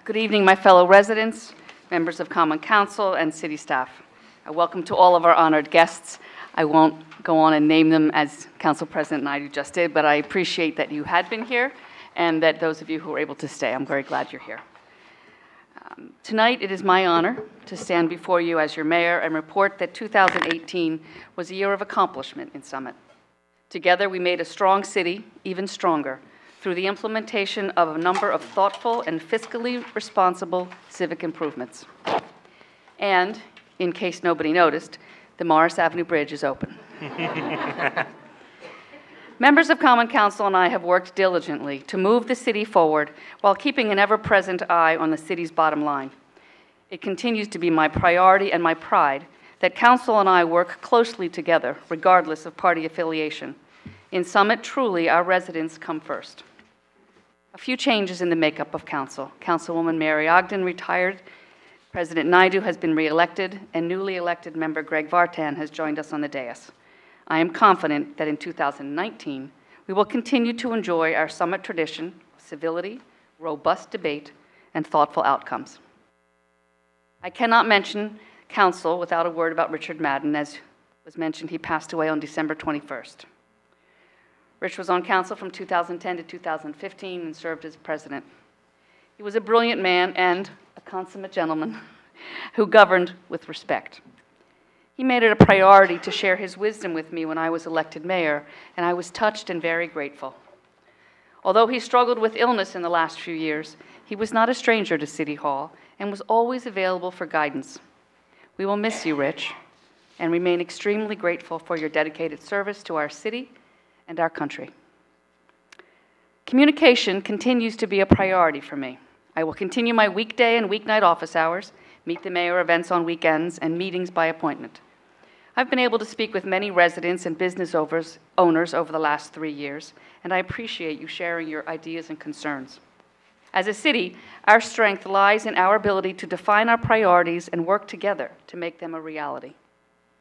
Good evening, my fellow residents, members of Common Council, and city staff. Welcome to all of our honored guests. I won't go on and name them as Council President Naidu just did, but I appreciate that you had been here and that those of you who were able to stay, I'm very glad you're here. Tonight, it is my honor to stand before you as your mayor and report that 2018 was a year of accomplishment in Summit. Together, we made a strong city even stronger through the implementation of a number of thoughtful and fiscally responsible civic improvements. And, in case nobody noticed, the Morris Avenue Bridge is open. Members of Common Council and I have worked diligently to move the city forward while keeping an ever-present eye on the city's bottom line. It continues to be my priority and my pride that Council and I work closely together, regardless of party affiliation. In Summit, truly, our residents come first. A few changes in the makeup of Council. Councilwoman Mary Ogden retired, President Naidu has been re-elected, and newly elected member Greg Vartan has joined us on the dais. I am confident that in 2019, we will continue to enjoy our Summit tradition of civility, robust debate, and thoughtful outcomes. I cannot mention Council without a word about Richard Madden. As was mentioned, he passed away on December 21st. Rich was on Council from 2010 to 2015 and served as president. He was a brilliant man and a consummate gentleman who governed with respect. He made it a priority to share his wisdom with me when I was elected mayor, and I was touched and very grateful. Although he struggled with illness in the last few years, he was not a stranger to City Hall and was always available for guidance. We will miss you, Rich, and remain extremely grateful for your dedicated service to our city and our country. Communication continues to be a priority for me. I will continue my weekday and weeknight office hours, meet the mayor events on weekends, and meetings by appointment. I've been able to speak with many residents and business owners over the last 3 years, and I appreciate you sharing your ideas and concerns. As a city, our strength lies in our ability to define our priorities and work together to make them a reality.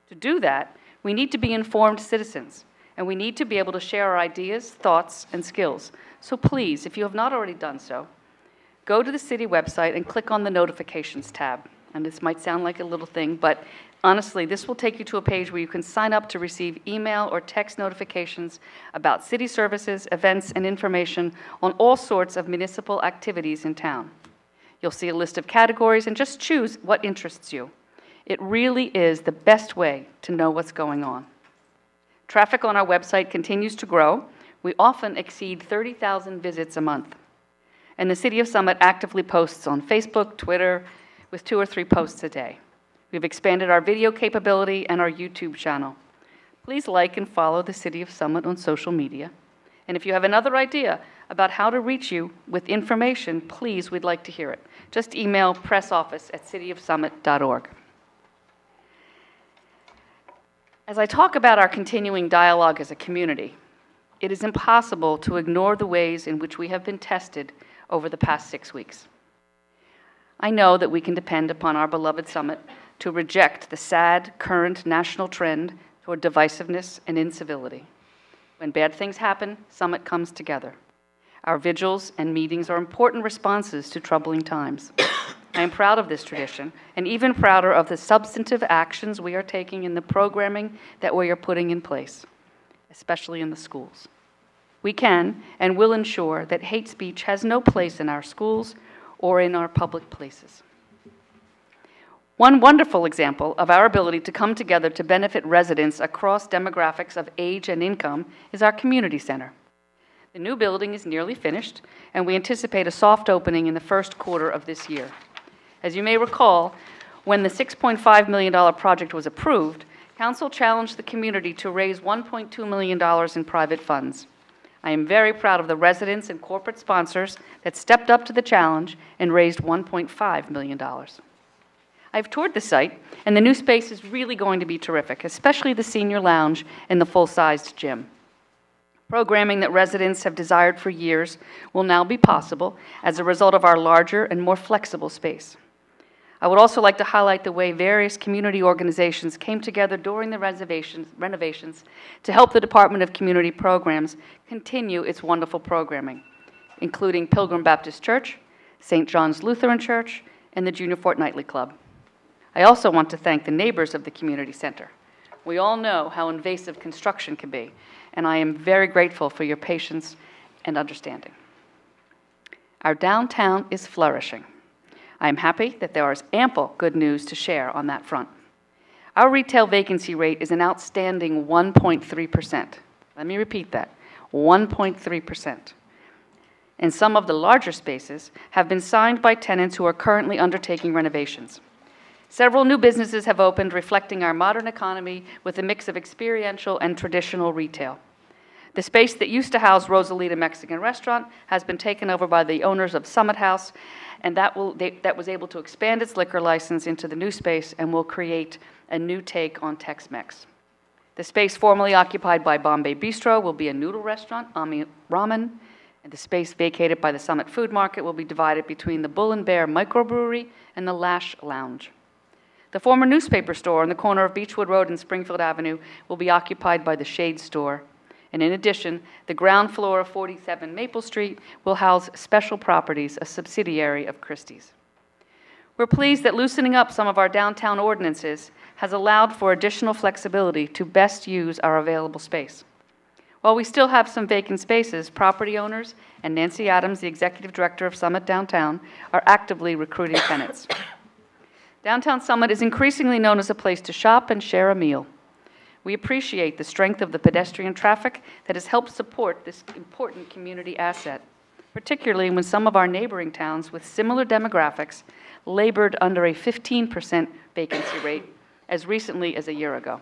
To do that, we need to be informed citizens, and we need to be able to share our ideas, thoughts, and skills. So please, if you have not already done so, go to the city website and click on the notifications tab. And this might sound like a little thing, but honestly, this will take you to a page where you can sign up to receive email or text notifications about city services, events, and information on all sorts of municipal activities in town. You'll see a list of categories and just choose what interests you. It really is the best way to know what's going on. Traffic on our website continues to grow. We often exceed 30,000 visits a month. And the City of Summit actively posts on Facebook, Twitter, with 2 or 3 posts a day. We've expanded our video capability and our YouTube channel. Please like and follow the City of Summit on social media. And if you have another idea about how to reach you with information, please, we'd like to hear it. Just email pressoffice@cityofsummit.org. As I talk about our continuing dialogue as a community, it is impossible to ignore the ways in which we have been tested over the past 6 weeks. I know that we can depend upon our beloved Summit to reject the sad current national trend toward divisiveness and incivility. When bad things happen, Summit comes together. Our vigils and meetings are important responses to troubling times. I am proud of this tradition, and even prouder of the substantive actions we are taking in the programming that we are putting in place, especially in the schools. We can and will ensure that hate speech has no place in our schools or in our public places. One wonderful example of our ability to come together to benefit residents across demographics of age and income is our community center. The new building is nearly finished, and we anticipate a soft opening in the first quarter of this year. As you may recall, when the $6.5 million project was approved, Council challenged the community to raise $1.2 million in private funds. I am very proud of the residents and corporate sponsors that stepped up to the challenge and raised $1.5 million. I've toured the site, and the new space is really going to be terrific, especially the senior lounge and the full-sized gym. Programming that residents have desired for years will now be possible as a result of our larger and more flexible space. I would also like to highlight the way various community organizations came together during the renovations to help the Department of Community Programs continue its wonderful programming, including Pilgrim Baptist Church, St. John's Lutheran Church, and the Junior Fortnightly Club. I also want to thank the neighbors of the community center. We all know how invasive construction can be, and I am very grateful for your patience and understanding. Our downtown is flourishing. I am happy that there is ample good news to share on that front. Our retail vacancy rate is an outstanding 1.3%. Let me repeat that, 1.3%. And some of the larger spaces have been signed by tenants who are currently undertaking renovations. Several new businesses have opened, reflecting our modern economy with a mix of experiential and traditional retail. The space that used to house Rosalita Mexican Restaurant has been taken over by the owners of Summit House, and that was able to expand its liquor license into the new space and will create a new take on Tex-Mex. The space formerly occupied by Bombay Bistro will be a noodle restaurant, Ami Ramen, and the space vacated by the Summit Food Market will be divided between the Bull and Bear Microbrewery and the Lash Lounge. The former newspaper store on the corner of Beechwood Road and Springfield Avenue will be occupied by the Shade Store. And in addition, the ground floor of 47 Maple Street will house Special Properties, a subsidiary of Christie's. We're pleased that loosening up some of our downtown ordinances has allowed for additional flexibility to best use our available space. While we still have some vacant spaces, property owners and Nancy Adams, the executive director of Summit Downtown, are actively recruiting tenants. Downtown Summit is increasingly known as a place to shop and share a meal. We appreciate the strength of the pedestrian traffic that has helped support this important community asset, particularly when some of our neighboring towns with similar demographics labored under a 15% vacancy rate as recently as a year ago.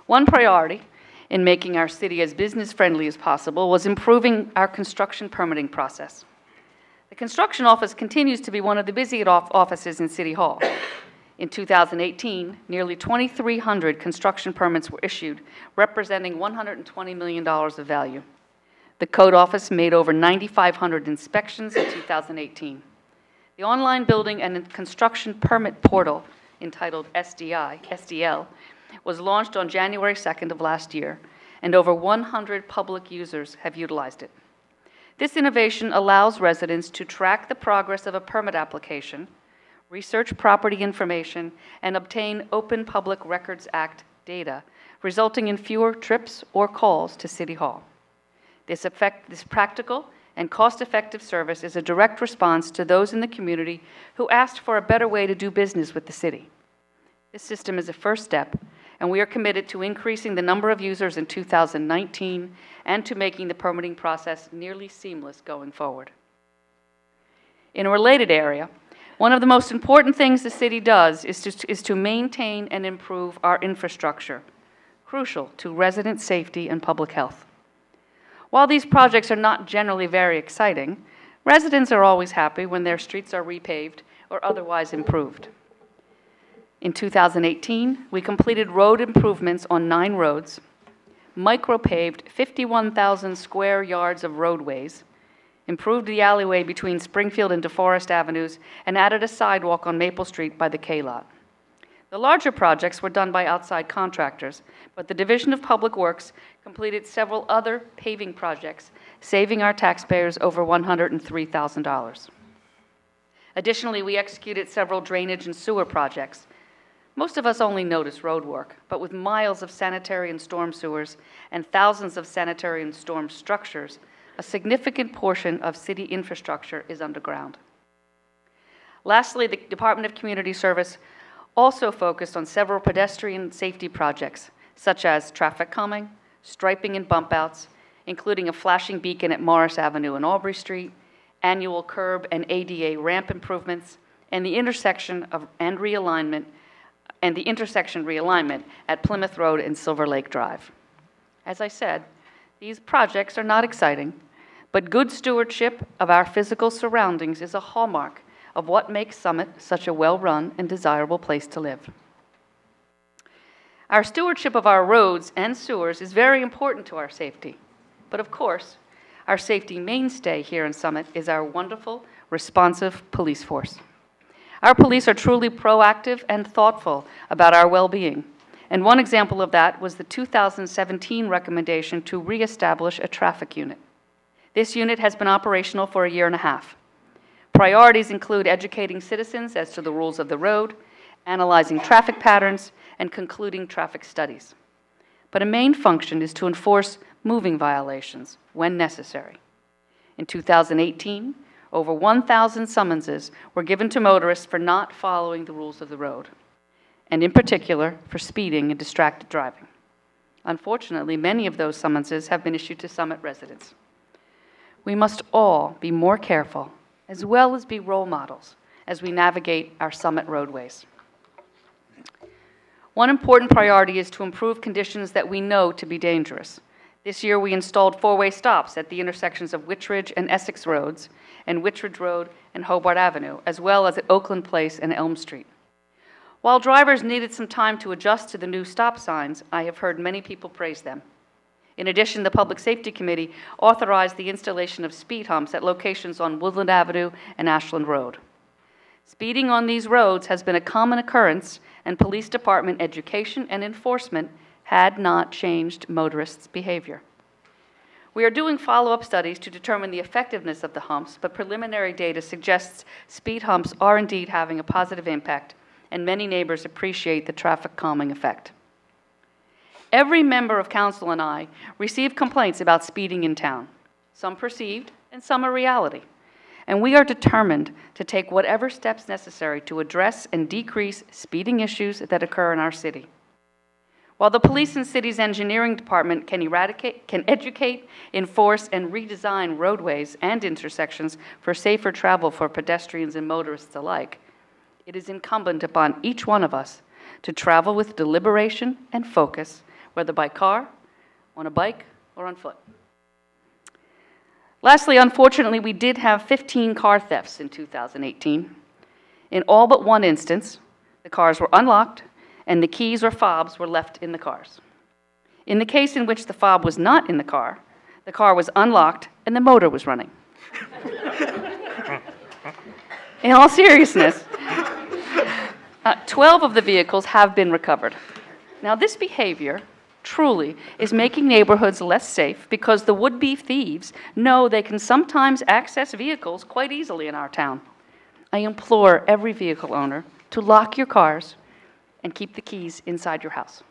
One priority in making our city as business-friendly as possible was improving our construction permitting process. The construction office continues to be one of the busiest offices in City Hall. In 2018, nearly 2,300 construction permits were issued, representing $120 million of value. The Code Office made over 9,500 inspections in 2018. The online building and construction permit portal, entitled SDL, was launched on January 2nd of last year, and over 100 public users have utilized it. This innovation allows residents to track the progress of a permit application, research property information, and obtain Open Public Records Act data, resulting in fewer trips or calls to City Hall. This practical and cost-effective service is a direct response to those in the community who asked for a better way to do business with the city. This system is a first step, and we are committed to increasing the number of users in 2019 and to making the permitting process nearly seamless going forward. In a related area, one of the most important things the city does is to maintain and improve our infrastructure, crucial to resident safety and public health. While these projects are not generally very exciting, residents are always happy when their streets are repaved or otherwise improved. In 2018, we completed road improvements on 9 roads, micropaved 51,000 square yards of roadways, improved the alleyway between Springfield and DeForest Avenues, and added a sidewalk on Maple Street by the K-Lot. The larger projects were done by outside contractors, but the Division of Public Works completed several other paving projects, saving our taxpayers over $103,000. Additionally, we executed several drainage and sewer projects. Most of us only notice road work, but with miles of sanitary and storm sewers and thousands of sanitary and storm structures, a significant portion of city infrastructure is underground. Lastly, the Department of Community Service also focused on several pedestrian safety projects, such as traffic calming, striping and bump outs, including a flashing beacon at Morris Avenue and Aubrey Street, annual curb and ADA ramp improvements, and the intersection realignment at Plymouth Road and Silver Lake Drive. As I said, these projects are not exciting, but good stewardship of our physical surroundings is a hallmark of what makes Summit such a well-run and desirable place to live. Our stewardship of our roads and sewers is very important to our safety, but of course, our safety mainstay here in Summit is our wonderful, responsive police force. Our police are truly proactive and thoughtful about our well-being, and one example of that was the 2017 recommendation to reestablish a traffic unit. This unit has been operational for a year and a half. priorities include educating citizens as to the rules of the road, analyzing traffic patterns, and concluding traffic studies. But a main function is to enforce moving violations when necessary. In 2018, over 1,000 summonses were given to motorists for not following the rules of the road, and in particular for speeding and distracted driving. Unfortunately, many of those summonses have been issued to Summit residents. We must all be more careful, as well as be role models, as we navigate our Summit roadways. One important priority is to improve conditions that we know to be dangerous. This year, we installed four-way stops at the intersections of Whitridge and Essex Roads, and Whitridge Road and Hobart Avenue, as well as at Oakland Place and Elm Street. While drivers needed some time to adjust to the new stop signs, I have heard many people praise them. In addition, the Public Safety Committee authorized the installation of speed humps at locations on Woodland Avenue and Ashland Road. Speeding on these roads has been a common occurrence, and police department education and enforcement had not changed motorists' behavior. We are doing follow-up studies to determine the effectiveness of the humps, but preliminary data suggests speed humps are indeed having a positive impact, and many neighbors appreciate the traffic calming effect. Every member of council and I receive complaints about speeding in town, some perceived and some a reality. And we are determined to take whatever steps necessary to address and decrease speeding issues that occur in our city. While the police and city's engineering department can educate, enforce, and redesign roadways and intersections for safer travel for pedestrians and motorists alike, it is incumbent upon each one of us to travel with deliberation and focus, whether by car, on a bike, or on foot. Lastly, unfortunately, we did have 15 car thefts in 2018. In all but one instance, the cars were unlocked and the keys or fobs were left in the cars. In the case in which the fob was not in the car was unlocked and the motor was running. In all seriousness, 12 of the vehicles have been recovered. Now, this behavior truly is making neighborhoods less safe because the would-be thieves know they can sometimes access vehicles quite easily in our town. I implore every vehicle owner to lock your cars and keep the keys inside your house.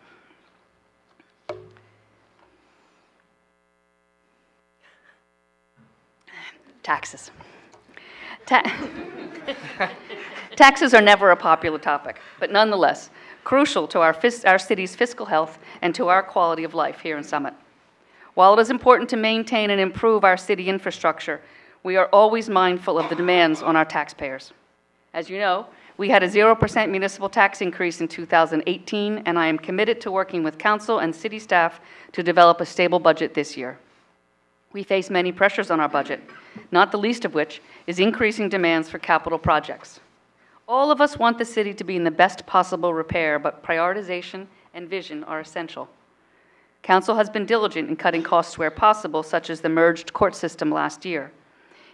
Taxes. Taxes are never a popular topic, but nonetheless, crucial to our city's fiscal health and to our quality of life here in Summit. While it is important to maintain and improve our city infrastructure, we are always mindful of the demands on our taxpayers. As you know, we had a 0% municipal tax increase in 2018, and I am committed to working with council and city staff to develop a stable budget this year. We face many pressures on our budget, not the least of which is increasing demands for capital projects. All of us want the city to be in the best possible repair, but prioritization and vision are essential. Council has been diligent in cutting costs where possible, such as the merged court system last year.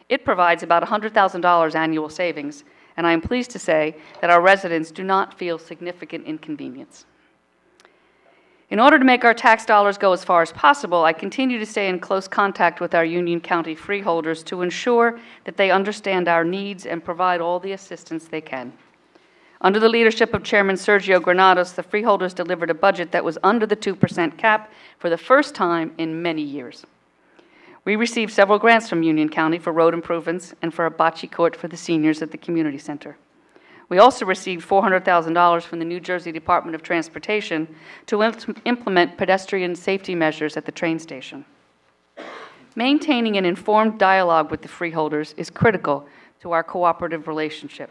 It provides about $100,000 annual savings, and I am pleased to say that our residents do not feel significant inconvenience. In order to make our tax dollars go as far as possible, I continue to stay in close contact with our Union County freeholders to ensure that they understand our needs and provide all the assistance they can. Under the leadership of Chairman Sergio Granados, the freeholders delivered a budget that was under the 2% cap for the first time in many years. We received several grants from Union County for road improvements and for a bocce court for the seniors at the community center. We also received $400,000 from the New Jersey Department of Transportation to implement pedestrian safety measures at the train station. Maintaining an informed dialogue with the freeholders is critical to our cooperative relationship.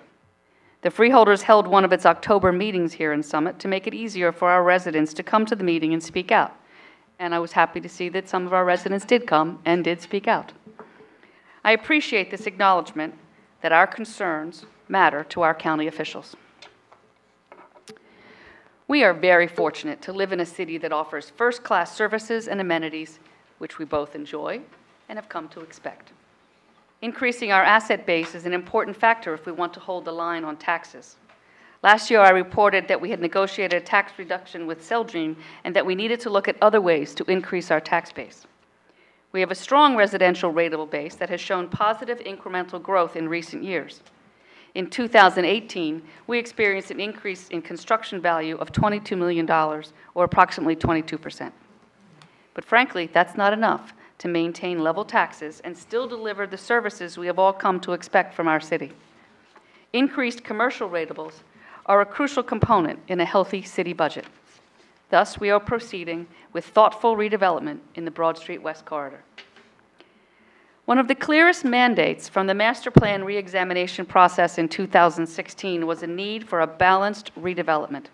The freeholders held one of its October meetings here in Summit to make it easier for our residents to come to the meeting and speak out. And I was happy to see that some of our residents did come and did speak out. I appreciate this acknowledgement that our concerns matter to our county officials. We are very fortunate to live in a city that offers first-class services and amenities, which we both enjoy and have come to expect. Increasing our asset base is an important factor if we want to hold the line on taxes. Last year, I reported that we had negotiated a tax reduction with Celdream and that we needed to look at other ways to increase our tax base. We have a strong residential rateable base that has shown positive incremental growth in recent years. In 2018, we experienced an increase in construction value of $22 million, or approximately 22%. But frankly, that's not enough to maintain level taxes and still deliver the services we have all come to expect from our city. Increased commercial ratables are a crucial component in a healthy city budget. Thus, we are proceeding with thoughtful redevelopment in the Broad Street West corridor. One of the clearest mandates from the master plan reexamination process in 2016 was a need for a balanced redevelopment.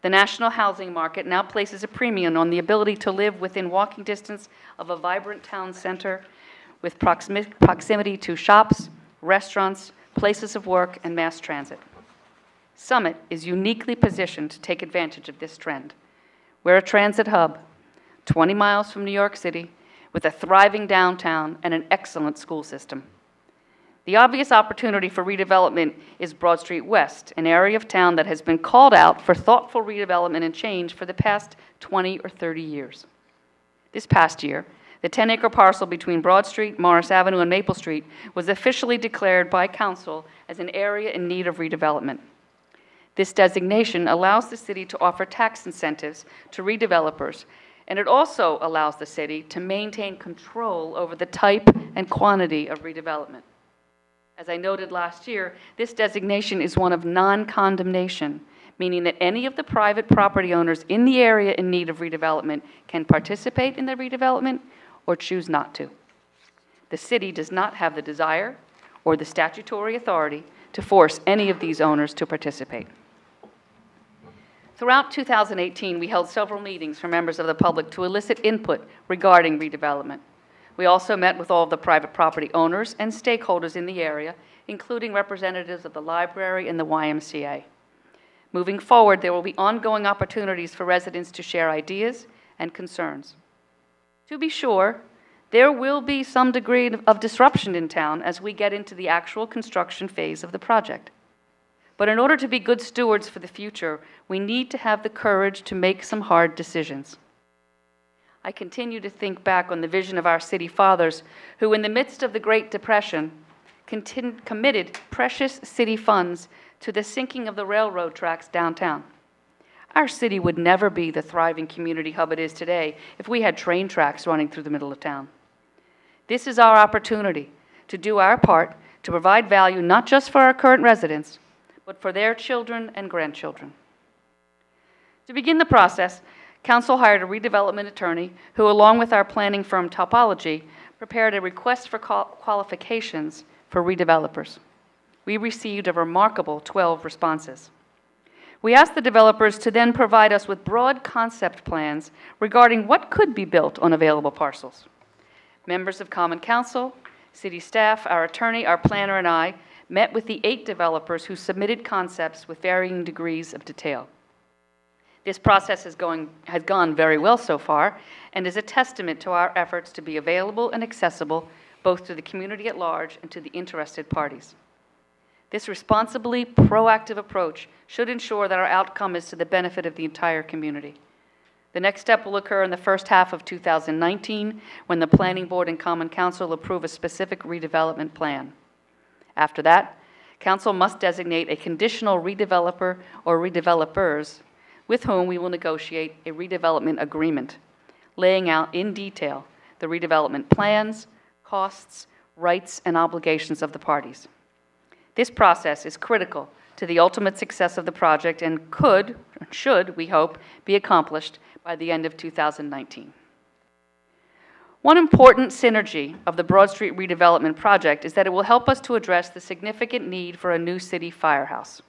The national housing market now places a premium on the ability to live within walking distance of a vibrant town center with proximity to shops, restaurants, places of work, and mass transit. Summit is uniquely positioned to take advantage of this trend. We're a transit hub, 20 miles from New York City, with a thriving downtown and an excellent school system. The obvious opportunity for redevelopment is Broad Street West, an area of town that has been called out for thoughtful redevelopment and change for the past 20 or 30 years. This past year, the 10-acre parcel between Broad Street, Morris Avenue, and Maple Street was officially declared by Council as an area in need of redevelopment. This designation allows the city to offer tax incentives to redevelopers, and it also allows the city to maintain control over the type and quantity of redevelopment. As I noted last year, this designation is one of non-condemnation, meaning that any of the private property owners in the area in need of redevelopment can participate in the redevelopment or choose not to. The city does not have the desire or the statutory authority to force any of these owners to participate. Throughout 2018, we held several meetings for members of the public to elicit input regarding redevelopment. We also met with all of the private property owners and stakeholders in the area, including representatives of the library and the YMCA. Moving forward, there will be ongoing opportunities for residents to share ideas and concerns. To be sure, there will be some degree of disruption in town as we get into the actual construction phase of the project. But in order to be good stewards for the future, we need to have the courage to make some hard decisions. I continue to think back on the vision of our city fathers who, in the midst of the Great Depression, committed precious city funds to the sinking of the railroad tracks downtown. Our city would never be the thriving community hub it is today if we had train tracks running through the middle of town. This is our opportunity to do our part to provide value not just for our current residents, but for their children and grandchildren. To begin the process, Council hired a redevelopment attorney who, along with our planning firm Topology, prepared a request for qualifications for redevelopers. We received a remarkable 12 responses. We asked the developers to then provide us with broad concept plans regarding what could be built on available parcels. Members of Common Council, city staff, our attorney, our planner, and I met with the 8 developers who submitted concepts with varying degrees of detail. This process has gone very well so far and is a testament to our efforts to be available and accessible both to the community at large and to the interested parties. This responsibly proactive approach should ensure that our outcome is to the benefit of the entire community. The next step will occur in the first half of 2019 when the Planning Board and Common Council approve a specific redevelopment plan. After that, Council must designate a conditional redeveloper or redevelopers with whom we will negotiate a redevelopment agreement, laying out in detail the redevelopment plans, costs, rights, and obligations of the parties. This process is critical to the ultimate success of the project and could, or should, we hope, be accomplished by the end of 2019. One important synergy of the Broad Street redevelopment project is that it will help us to address the significant need for a new city firehouse.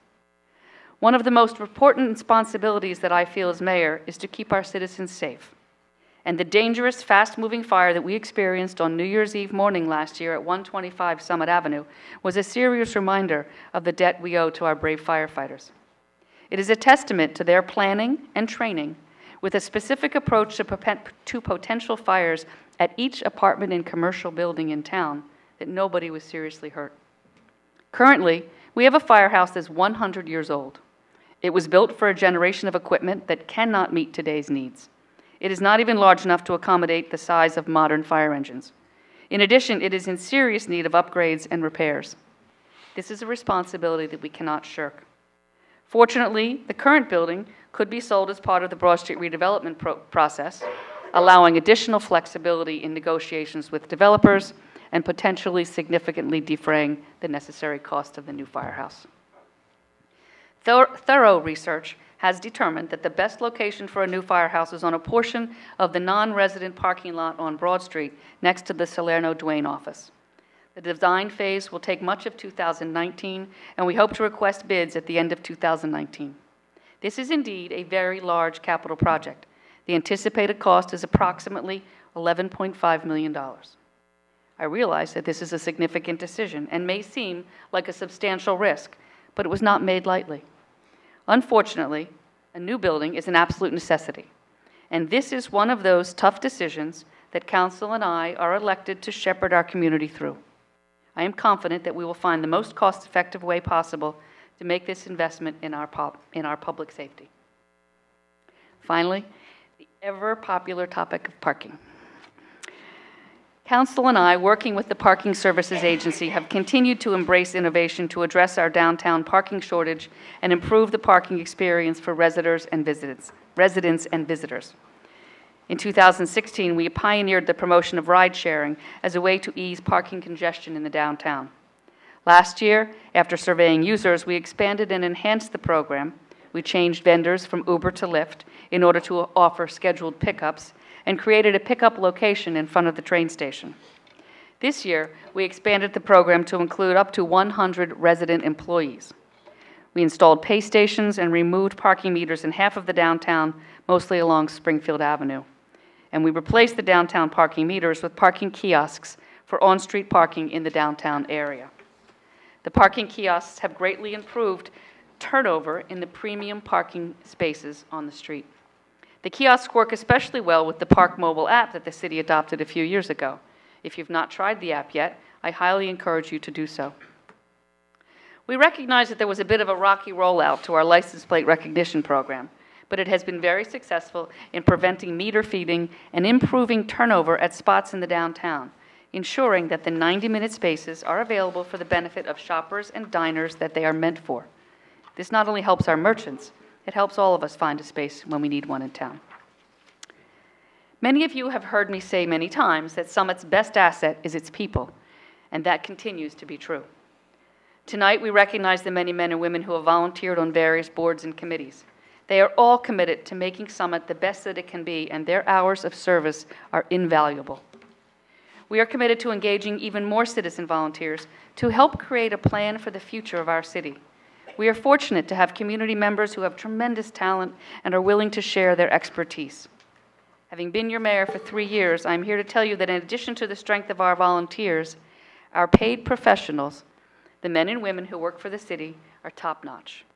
One of the most important responsibilities that I feel as mayor is to keep our citizens safe. And the dangerous, fast-moving fire that we experienced on New Year's Eve morning last year at 125 Summit Avenue was a serious reminder of the debt we owe to our brave firefighters. It is a testament to their planning and training with a specific approach to potential fires at each apartment and commercial building in town that nobody was seriously hurt. Currently, we have a firehouse that's 100 years old. It was built for a generation of equipment that cannot meet today's needs. It is not even large enough to accommodate the size of modern fire engines. In addition, it is in serious need of upgrades and repairs. This is a responsibility that we cannot shirk. Fortunately, the current building could be sold as part of the Broad Street redevelopment process, allowing additional flexibility in negotiations with developers and potentially significantly defraying the necessary cost of the new firehouse. Thorough research has determined that the best location for a new firehouse is on a portion of the non-resident parking lot on Broad Street next to the Salerno-Duane office. The design phase will take much of 2019, and we hope to request bids at the end of 2019. This is indeed a very large capital project. The anticipated cost is approximately $11.5 million. I realize that this is a significant decision and may seem like a substantial risk, but it was not made lightly. Unfortunately, a new building is an absolute necessity, and this is one of those tough decisions that Council and I are elected to shepherd our community through. I am confident that we will find the most cost-effective way possible to make this investment in our public safety. Finally, the ever-popular topic of parking. Council and I, working with the Parking Services Agency, have continued to embrace innovation to address our downtown parking shortage and improve the parking experience for residents and visitors. In 2016, we pioneered the promotion of ride-sharing as a way to ease parking congestion in the downtown. Last year, after surveying users, we expanded and enhanced the program. We changed vendors from Uber to Lyft in order to offer scheduled pickups and created a pickup location in front of the train station. This year, we expanded the program to include up to 100 resident employees. We installed pay stations and removed parking meters in half of the downtown, mostly along Springfield Avenue. And we replaced the downtown parking meters with parking kiosks for on-street parking in the downtown area. The parking kiosks have greatly improved turnover in the premium parking spaces on the street. The kiosks work especially well with the Park Mobile app that the city adopted a few years ago. If you've not tried the app yet, I highly encourage you to do so. We recognize that there was a bit of a rocky rollout to our license plate recognition program, but it has been very successful in preventing meter feeding and improving turnover at spots in the downtown, ensuring that the 90-minute spaces are available for the benefit of shoppers and diners that they are meant for. This not only helps our merchants, it helps all of us find a space when we need one in town. Many of you have heard me say many times that Summit's best asset is its people, and that continues to be true. Tonight, we recognize the many men and women who have volunteered on various boards and committees. They are all committed to making Summit the best that it can be, and their hours of service are invaluable. We are committed to engaging even more citizen volunteers to help create a plan for the future of our city. We are fortunate to have community members who have tremendous talent and are willing to share their expertise. Having been your mayor for 3 years, I'm here to tell you that in addition to the strength of our volunteers, our paid professionals, the men and women who work for the city, are top-notch.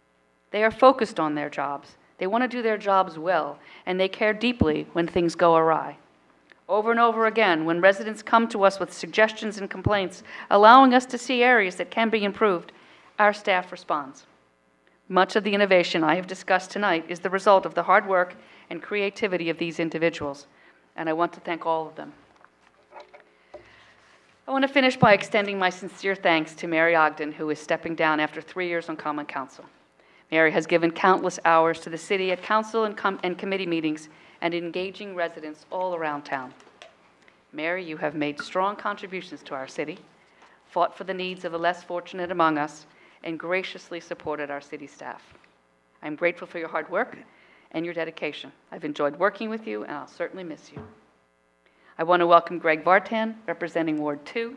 They are focused on their jobs. They want to do their jobs well, and they care deeply when things go awry. Over and over again, when residents come to us with suggestions and complaints, allowing us to see areas that can be improved, our staff responds. Much of the innovation I have discussed tonight is the result of the hard work and creativity of these individuals, and I want to thank all of them. I want to finish by extending my sincere thanks to Mary Ogden, who is stepping down after 3 years on Common Council. Mary has given countless hours to the city at council and committee meetings and engaging residents all around town. Mary, you have made strong contributions to our city, fought for the needs of the less fortunate among us, and graciously supported our city staff. I'm grateful for your hard work and your dedication. I've enjoyed working with you, and I'll certainly miss you. I want to welcome Greg Vartan, representing Ward 2.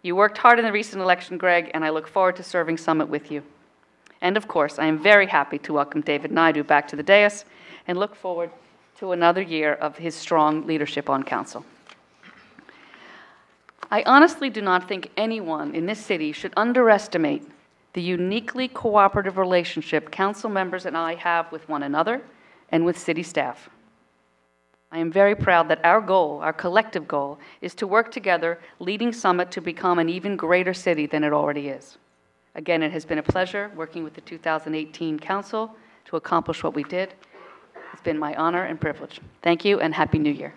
You worked hard in the recent election, Greg, and I look forward to serving Summit with you. And of course, I am very happy to welcome David Naidu back to the dais and look forward to another year of his strong leadership on council. I honestly do not think anyone in this city should underestimate the uniquely cooperative relationship council members and I have with one another and with city staff. I am very proud that our goal, our collective goal, is to work together, leading Summit to become an even greater city than it already is. Again, it has been a pleasure working with the 2018 council to accomplish what we did. It's been my honor and privilege. Thank you, and Happy New Year.